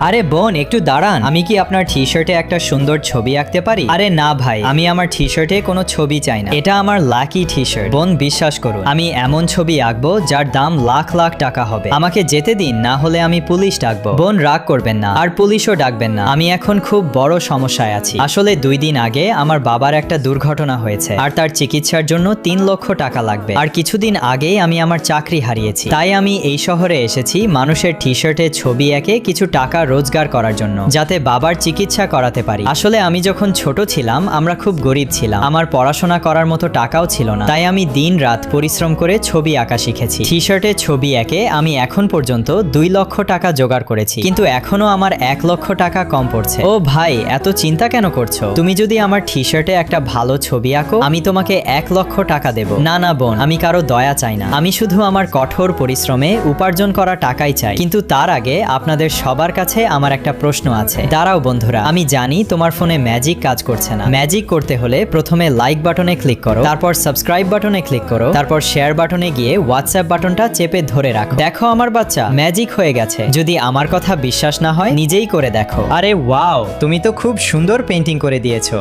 আরে বোন একটু দাঁড়ান, আমি কি আপনার টি শার্টে একটা সুন্দর ছবি আঁকতে পারি? আরে না ভাই, আমি আমার টি শার্টে কোনো ছবি চাই না, এটা আমার লাকি টি শার্ট। বোন বিশ্বাস করুন, আমি এমন ছবি আঁকবো যার দাম লাখ লাখ টাকা হবে। আমাকে যেতে দিন, না হলে আমি পুলিশ ডাকবো। বোন রাগ করবেন না, আর পুলিশও ডাকবেন না, আমি এখন খুব বড় সমস্যায় আছি। আসলে 2 দিন আগে আমার বাবার একটা দুর্ঘটনা হয়েছে, আর তার চিকিৎসার জন্য 3 লক্ষ টাকা লাগবে। আর কিছুদিন আগেই আমি আমার চাকরি হারিয়েছি, তাই আমি এই শহরে এসেছি মানুষের টি শার্টে ছবি এঁকে কিছু টাকা রোজগার করার জন্য, যাতে বাবার চিকিৎসা করাতে পারি। আসলে আমি যখন ছোট ছিলাম আমরা খুব গরিব ছিলাম, আমার পড়াশোনা করার মতো টাকাও ছিল না, তাই আমি দিন রাত পরিশ্রম করে ছবি আঁকা শিখেছি। টি শার্টে ছবি এঁকে আমি এখন পর্যন্ত 2 লক্ষ টাকা জোগাড় করেছি, কিন্তু এখনো আমার 1 লক্ষ টাকা কম পড়ছে। ও ভাই, এত চিন্তা কেন করছো? তুমি যদি আমার টি শার্টে একটা ভালো ছবি আঁকো, আমি তোমাকে 1 লক্ষ টাকা দেব। না না বোন, আমি কারো দয়া চাই না, আমি শুধু আমার কঠোর পরিশ্রমে উপার্জন করা টাকাই চাই। কিন্তু তার আগে আপনাদের সবার কাছে আমার একটা প্রশ্ন আছে। দাঁড়াও বন্ধুরা, আমি জানি তোমার ফোনে ম্যাজিক কাজ করছে না। ম্যাজিক করতে হলে প্রথমে লাইক বাটনে ক্লিক করো, তারপর সাবস্ক্রাইব বাটনে ক্লিক করো, তারপর শেয়ার বাটনে গিয়ে হোয়াটসঅ্যাপ বাটনটা চেপে ধরে রাখো। দেখো আমার বাচ্চা, ম্যাজিক হয়ে গেছে। যদি আমার কথা বিশ্বাস না হয় নিজেই করে দেখো। আরে ওয়াও, তুমি তো খুব সুন্দর পেইন্টিং করে দিয়েছো।